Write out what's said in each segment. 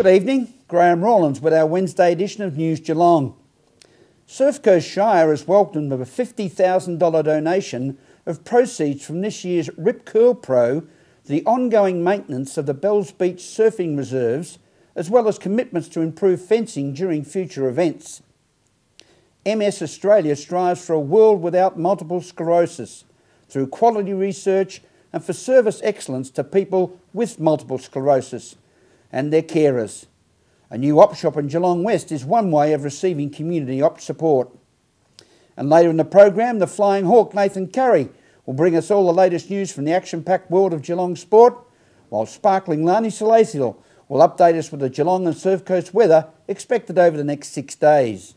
Good evening, Graham Rawlins with our Wednesday edition of News Geelong. Surf Coast Shire has welcomed a $50,000 donation of proceeds from this year's Rip Curl Pro to the ongoing maintenance of the Bells Beach surfing reserves, as well as commitments to improve fencing during future events. MS Australia strives for a world without multiple sclerosis through quality research and for service excellence to people with multiple sclerosis and their carers. A new op shop in Geelong West is one way of receiving community op support. And later in the program, the Flying Hawk Nathan Curry will bring us all the latest news from the action-packed world of Geelong sport, while sparkling Lani Salathiel will update us with the Geelong and Surf Coast weather expected over the next 6 days.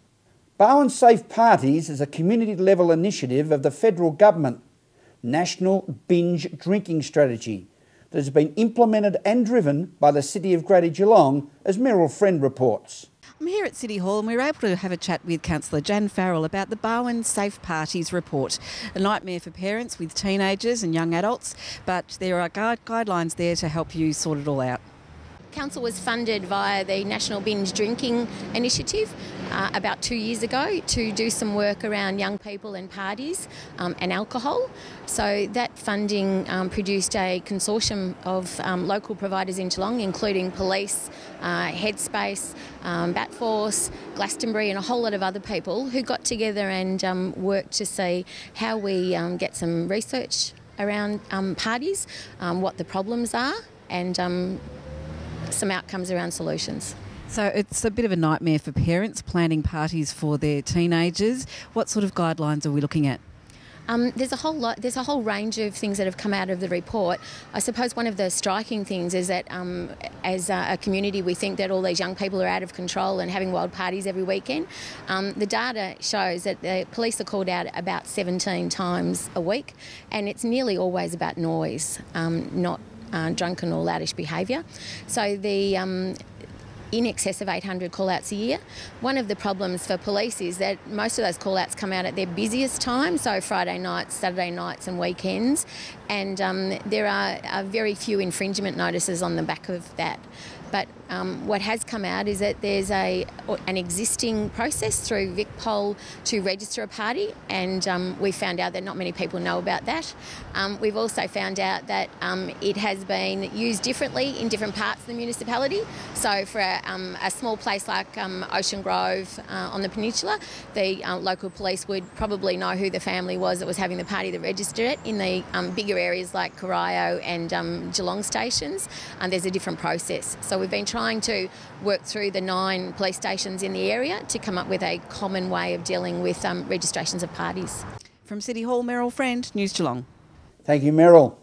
Barwon Safe Parties is a community-level initiative of the federal government National Binge Drinking Strategy that has been implemented and driven by the City of Greater Geelong, as Meryl Friend reports. I'm here at City Hall and we were able to have a chat with Councillor Jan Farrell about the Barwon Safe Parties report. A nightmare for parents with teenagers and young adults, but there are guidelines there to help you sort it all out. Council was funded via the National Binge Drinking Initiative about 2 years ago to do some work around young people and parties and alcohol. So that funding produced a consortium of local providers in Geelong, including police, Headspace, Batforce, Glastonbury and a whole lot of other people who got together and worked to see how we get some research around parties, what the problems are and some outcomes around solutions. So it's a bit of a nightmare for parents planning parties for their teenagers. What sort of guidelines are we looking at? There's a whole range of things that have come out of the report. I suppose one of the striking things is that as a community we think that all these young people are out of control and having wild parties every weekend. The data shows that the police are called out about 17 times a week, and it's nearly always about noise, not drunken or loudish behaviour. So the in excess of 800 call-outs a year. One of the problems for police is that most of those call-outs come out at their busiest time, so Friday nights, Saturday nights and weekends, and there are very few infringement notices on the back of that. But what has come out is that there's an existing process through VicPol to register a party, and we found out that not many people know about that. We've also found out that it has been used differently in different parts of the municipality. So for a small place like Ocean Grove on the peninsula, the local police would probably know who the family was that was having the party that registered it. In the bigger areas like Corio and Geelong stations, there's a different process. So we've been trying to work through the 9 police stations in the area to come up with a common way of dealing with registrations of parties. From City Hall, Meryl Friend, News Geelong. Thank you, Meryl.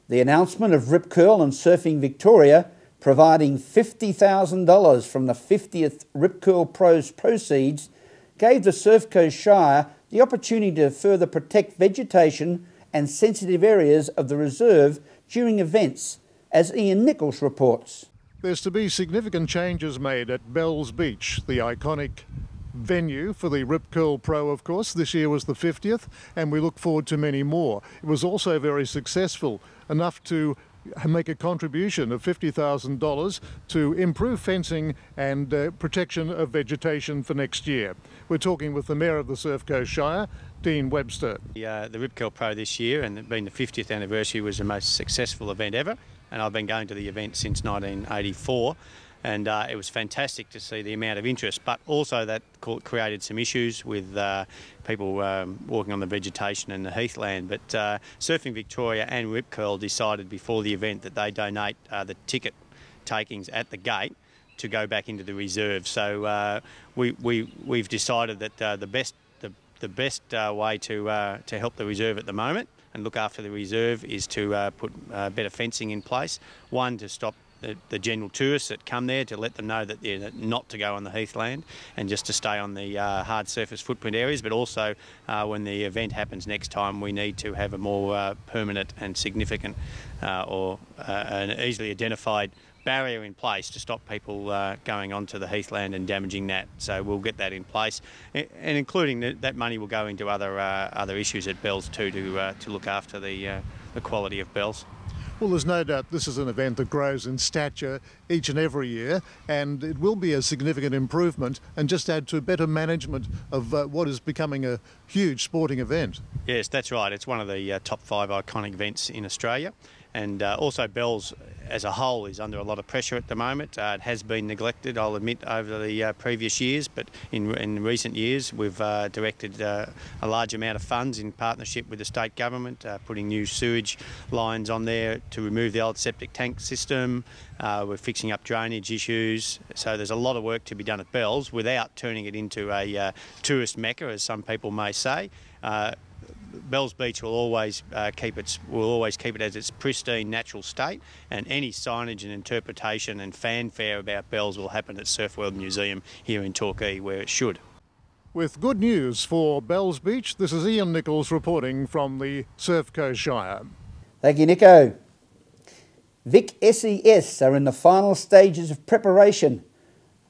The announcement of Rip Curl and Surfing Victoria providing $50,000 from the 50th Rip Curl Pro's proceeds gave the Surf Coast Shire the opportunity to further protect vegetation and sensitive areas of the reserve during events, as Ian Nichols reports. There's to be significant changes made at Bells Beach, the iconic venue for the Rip Curl Pro, of course. This year was the 50th, and we look forward to many more. It was also very successful, enough to make a contribution of $50,000 to improve fencing and protection of vegetation for next year. We're talking with the Mayor of the Surf Coast Shire, Dean Webster. The Rip Curl Pro this year, and being the 50th anniversary, was the most successful event ever. And I've been going to the event since 1984, and it was fantastic to see the amount of interest, but also that created some issues with people walking on the vegetation and the heathland. But Surfing Victoria and Rip Curl decided before the event that they donate the ticket takings at the gate to go back into the reserve. So we've decided that the best way to help the reserve at the moment and look after the reserve is to put better fencing in place. One, to stop the general tourists that come there, to let them know that they're not to go on the heathland and just to stay on the hard surface footprint areas. But also when the event happens next time, we need to have a more permanent and significant or an easily identified barrier in place to stop people going onto the heathland and damaging that. So we'll get that in place, and including that money will go into other issues at Bells too, to look after the quality of Bells. Well, there's no doubt this is an event that grows in stature each and every year, and it will be a significant improvement and just add to better management of what is becoming a huge sporting event. Yes, that's right. It's one of the top 5 iconic events in Australia. And also Bells as a whole is under a lot of pressure at the moment. It has been neglected, I'll admit, over the previous years, but in recent years we've directed a large amount of funds in partnership with the state government, putting new sewage lines on there to remove the old septic tank system. We're fixing up drainage issues, so there's a lot of work to be done at Bells without turning it into a tourist mecca, as some people may say. Bells Beach will always keep it as its pristine natural state, and any signage and interpretation and fanfare about Bells will happen at Surf World Museum here in Torquay, where it should. With good news for Bells Beach, this is Ian Nichols reporting from the Surf Coast Shire. Thank you, Nico. Vic SES are in the final stages of preparation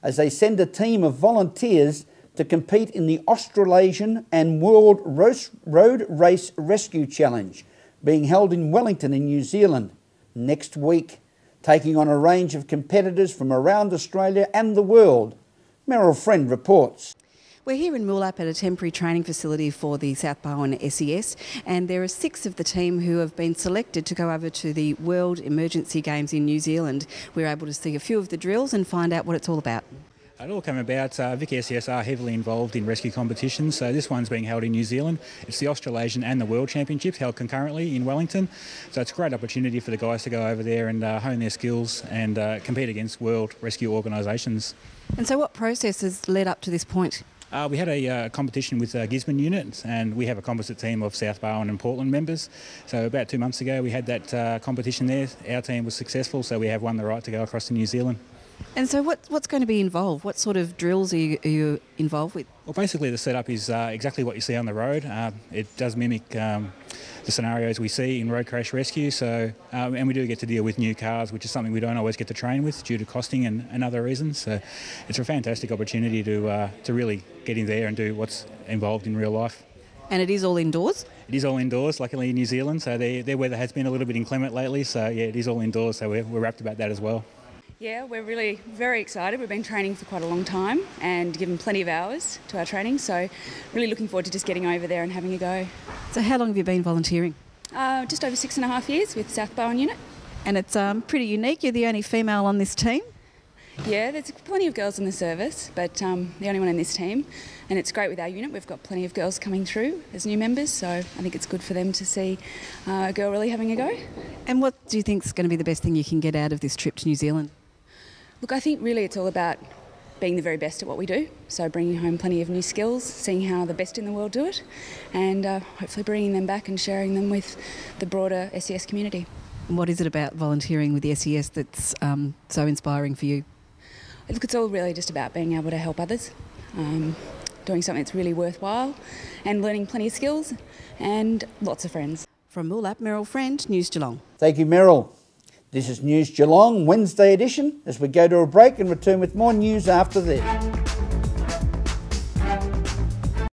as they send a team of volunteers to compete in the Australasian and World Road Race Rescue Challenge being held in Wellington in New Zealand next week, taking on a range of competitors from around Australia and the world. Meryl Friend reports. We're here in Moolap at a temporary training facility for the South Barwon SES, and there are 6 of the team who have been selected to go over to the World Emergency Games in New Zealand. We're able to see a few of the drills and find out what it's all about. It all came about, Vic SES are heavily involved in rescue competitions, so this one's being held in New Zealand. It's the Australasian and the World Championships held concurrently in Wellington, so it's a great opportunity for the guys to go over there and hone their skills and compete against world rescue organisations. And so what process has led up to this point? We had a competition with Gisborne unit, and we have a composite team of South Barwon and Portland members. So about 2 months ago we had that competition there. Our team was successful, so we have won the right to go across to New Zealand. And so what's going to be involved? What sort of drills are you involved with? Well, basically the setup is exactly what you see on the road. It does mimic the scenarios we see in road crash rescue. So, and we do get to deal with new cars, which is something we don't always get to train with due to costing and other reasons. So it's a fantastic opportunity to really get in there and do what's involved in real life. And it is all indoors? It is all indoors, luckily in New Zealand. So their weather has been a little bit inclement lately. So yeah, it is all indoors. So we're rapt about that as well. Yeah, we're really very excited. We've been training for quite a long time and given plenty of hours to our training, so really looking forward to just getting over there and having a go. So how long have you been volunteering? Just over 6.5 years with South Barwon unit. And it's pretty unique. You're the only female on this team? Yeah, there's plenty of girls in the service, but the only one in this team. And it's great with our unit. We've got plenty of girls coming through as new members, so I think it's good for them to see a girl really having a go. And what do you think is going to be the best thing you can get out of this trip to New Zealand? Look, I think really it's all about being the very best at what we do, so bringing home plenty of new skills, seeing how the best in the world do it, and hopefully bringing them back and sharing them with the broader SES community. And what is it about volunteering with the SES that's so inspiring for you? Look, it's all really just about being able to help others, doing something that's really worthwhile, and learning plenty of skills and lots of friends. From Moolap, Meryl Friend, News Geelong. Thank you, Meryl. This is News Geelong, Wednesday edition, as we go to a break and return with more news after this.